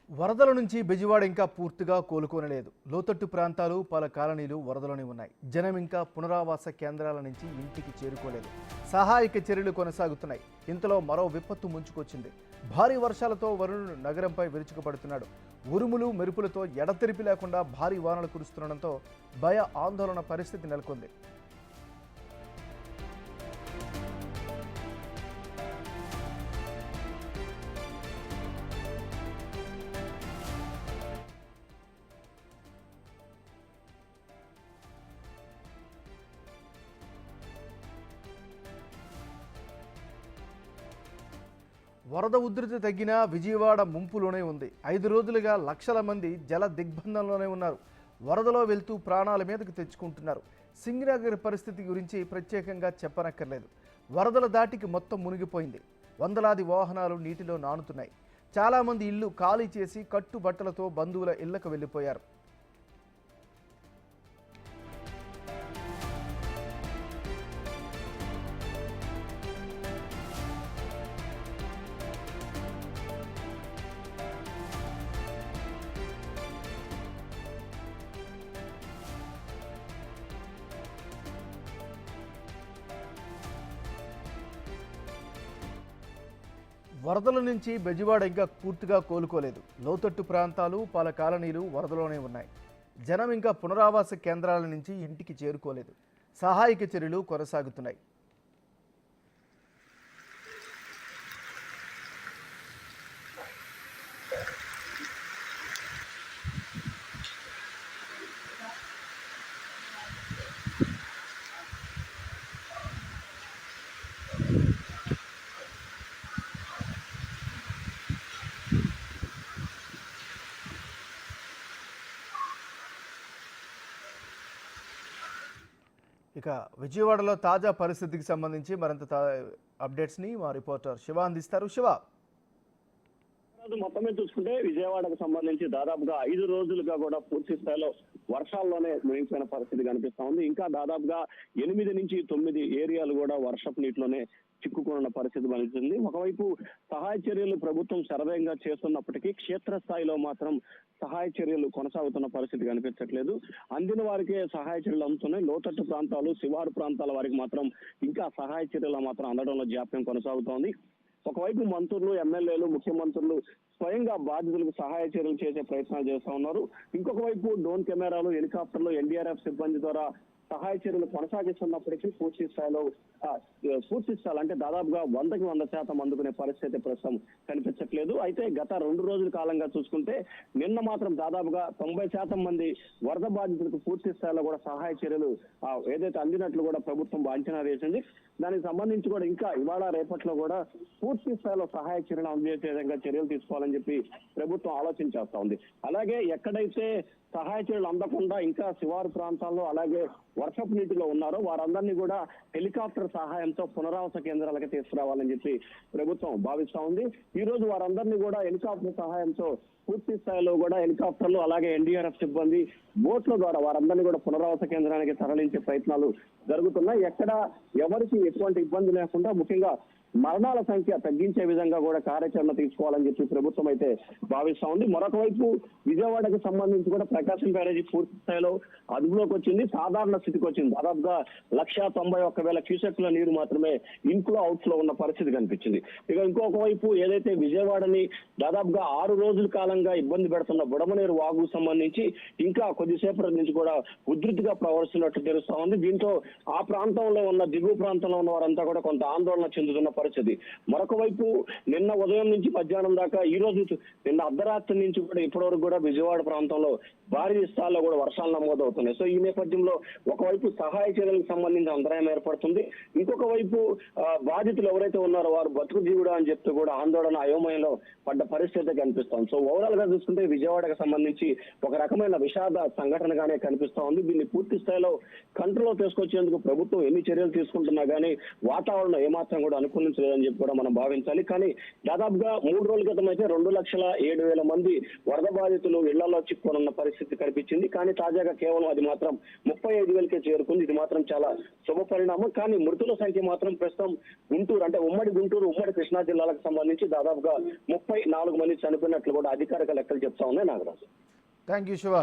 వరదల నుంచి బెజవాడ ఇంకా పూర్తిగా కోలుకోనలేదు. లోతట్టు ప్రాంతాలు, పలు కాలనీలు వరదలోనే ఉన్నాయి. జనం ఇంకా పునరావాస కేంద్రాల నుంచి ఇంటికి చేరుకోలేదు. సహాయక చర్యలు కొనసాగుతున్నాయి. ఇంతలో మరో విపత్తు ముంచుకొచ్చింది. భారీ వర్షాలతో వరుణుడు నగరంపై విరుచుకుపడుతున్నాడు. ఉరుములు మెరుపులతో ఎడతెరిపి లేకుండా భారీ వానలు కురుస్తుండటంతో భయ ఆందోళన పరిస్థితి నెలకొంది. వరద ఉధృతి తగ్గినా విజయవాడ ముంపులోనే ఉంది. 5 రోజులుగా లక్షల మంది జల దిగ్బంధంలోనే ఉన్నారు. వరదలో వెళ్తూ ప్రాణాల మీదకు తెచ్చుకుంటున్నారు. సింగనగర్ పరిస్థితి గురించి ప్రత్యేకంగా చెప్పనక్కర్లేదు. వరదల దాటికి మొత్తం మునిగిపోయింది. వందలాది వాహనాలు నీటిలో నానుతున్నాయి. చాలామంది ఇల్లు ఖాళీ చేసి కట్టుబట్టలతో బంధువుల ఇళ్లకు వెళ్ళిపోయారు. వరదల నుంచి బెజవాడ ఇంకా పూర్తిగా కోలుకోలేదు. లోతట్టు ప్రాంతాలు, పలు కాలనీలు వరదలోనే ఉన్నాయి. జనం ఇంకా పునరావాస కేంద్రాల నుంచి ఇంటికి చేరుకోలేదు. సహాయక చర్యలు కొనసాగుతున్నాయి. ఇక విజయవాడలో తాజా పరిస్థితికి సంబంధించి మరింత అప్డేట్స్ని మా రిపోర్టర్ శివ అందిస్తారు. శివ, మొత్తమే చూసుకుంటే విజయవాడకు సంబంధించి దాదాపుగా 5 రోజులుగా కూడా పూర్తి స్థాయిలో వర్షాల్లోనే మునిగిపోయిన పరిస్థితి కనిపిస్తా ఉంది. ఇంకా దాదాపుగా 8 నుంచి 9 ఏరియాలు కూడా వర్షపు నీటిలోనే చిక్కుకున్న పరిస్థితి కనిపిస్తుంది. ఒకవైపు సహాయ చర్యలు ప్రభుత్వం శరవేగంగా చేస్తున్నప్పటికీ క్షేత్రస్థాయిలో మాత్రం సహాయ చర్యలు కొనసాగుతున్న పరిస్థితి కనిపించట్లేదు. అందిన వారికే సహాయ చర్యలు అందుతున్నాయి. లోతట్టు ప్రాంతాలు, శివారు ప్రాంతాల వారికి మాత్రం ఇంకా సహాయ చర్యలు మాత్రం అందడంలో జాప్యం కొనసాగుతోంది. ఒకవైపు మంత్రులు, ఎమ్మెల్యేలు, ముఖ్యమంత్రులు స్వయంగా బాధితులకు సహాయ చర్యలు చేసే ప్రయత్నాలు చేస్తా ఉన్నారు. ఇంకొక వైపు డ్రోన్ కెమెరాలు, హెలికాప్టర్లు, ఎన్డీఆర్ఎఫ్ సిబ్బంది ద్వారా సహాయ చర్యలు కొనసాగిస్తున్నప్పటికీ పూర్తి స్థాయిలో అంటే దాదాపుగా 100కి 100% అందుకునే పరిస్థితి ప్రస్తుతం కనిపించట్లేదు. అయితే గత 2 రోజుల కాలంగా చూసుకుంటే నిన్న మాత్రం దాదాపుగా 90% మంది వరద బాధితులకు పూర్తి స్థాయిలో కూడా సహాయ చర్యలు ఏదైతే అందినట్లు కూడా ప్రభుత్వం అంచనా వేసింది. దానికి సంబంధించి కూడా ఇంకా ఇవాళ రేపట్లో కూడా పూర్తి స్థాయిలో సహాయ చర్యలు అందజేసే విధంగా చర్యలు తీసుకోవాలని చెప్పి ప్రభుత్వం ఆలోచన చేస్తా ఉంది. అలాగే ఎక్కడైతే సహాయ చర్యలు అందకుండా ఇంకా శివారు ప్రాంతాల్లో అలాగే వర్షపు నీటిలో ఉన్నారో వారందరినీ కూడా హెలికాప్టర్ సహాయంతో పునరావాస కేంద్రాలకి తీసుకురావాలని చెప్పి ప్రభుత్వం భావిస్తా ఉంది. ఈ రోజు వారందరినీ కూడా హెలికాప్టర్ సహాయంతో పూర్తి స్థాయిలో కూడా హెలికాప్టర్లు అలాగే ఎన్డీఆర్ఎఫ్ సిబ్బంది బోట్ల ద్వారా వారందరినీ కూడా పునరావాస కేంద్రానికి తరలించే ప్రయత్నాలు జరుగుతున్నాయి. ఎక్కడ ఎవరికి ఎటువంటి ఇబ్బంది లేకుండా ముఖ్యంగా మరణాల సంఖ్య తగ్గించే విధంగా కూడా కార్యాచరణ తీసుకోవాలని చెప్పి ప్రభుత్వం అయితే భావిస్తా ఉంది. మరొక వైపు విజయవాడకు సంబంధించి కూడా ప్రకాశం బ్యారేజీ పూర్తి స్థాయిలో అదుపులోకి వచ్చింది, సాధారణ స్థితికి వచ్చింది. దాదాపుగా 191,000 క్యూసెక్ల నీరు మాత్రమే ఇన్ఫ్లో అవుట్ఫ్లో ఉన్న పరిస్థితి కనిపించింది. ఇక ఇంకొక వైపు ఏదైతే విజయవాడని దాదాపుగా 6 రోజుల కాలంగా ఇబ్బంది పెడుతున్న బుడమనేరు వాగుకు సంబంధించి ఇంకా కొద్దిసేపటి నుంచి కూడా ఉధృతిగా ప్రవర్తిస్తున్నట్టు తెలుస్తా ఉంది. దీంతో ఆ ప్రాంతంలో ఉన్న దిగువ ప్రాంతంలో ఉన్న వారంతా కూడా కొంత ఆందోళన చెందుతున్న పరిస్థితి. మరొక వైపు నిన్న ఉదయం నుంచి మధ్యాహ్నం దాకా ఈ రోజు నిన్న అర్ధరాత్రి నుంచి కూడా ఇప్పటివరకు కూడా విజయవాడ ప్రాంతంలో భారీ స్థాయిలో కూడా వర్షాలు నమోదవుతున్నాయి. సో ఈ నేపథ్యంలో ఒకవైపు సహాయ చర్యలకు సంబంధించిన అంతరాయం ఏర్పడుతుంది. ఇంకొక వైపు బాధితులు ఎవరైతే ఉన్నారో వారు బతుకు జీవుడా అని చెప్తూ కూడా ఆందోళన అయోమయంలో పడ్డ పరిస్థితి కనిపిస్తోంది. సో ఓవరాల్ గా చూసుకుంటే విజయవాడకు సంబంధించి ఒక రకమైన విషాద సంఘటనగానే కనిపిస్తా ఉంది. దీన్ని పూర్తి స్థాయిలో కంట్రోల్ తీసుకొచ్చేందుకు ప్రభుత్వం ఎన్ని చర్యలు తీసుకుంటున్నా గానీ వాతావరణం ఏమాత్రం కూడా అనుకున్న సంబంధించలేదని చెప్పి కూడా మనం భావించాలి. కానీ దాదాపుగా 3 రోజుల క్రితం అయితే 2,07,000 మంది వరద బాధితులు ఇళ్లలో చిక్కుకున్న పరిస్థితి కనిపించింది. కానీ తాజాగా కేవలం అది మాత్రం 35,000కే చేరుకుంది. ఇది మాత్రం చాలా శుభ పరిణామం. కానీ మృతుల సంఖ్య మాత్రం ప్రస్తుతం గుంటూరు అంటే ఉమ్మడి గుంటూరు, ఉమ్మడి కృష్ణా జిల్లాలకు సంబంధించి దాదాపుగా 34 మంది చనిపోయినట్లు కూడా అధికారిక లెక్కలు చెప్తా ఉన్నాయి నాగరాజు. Thank you Shiva.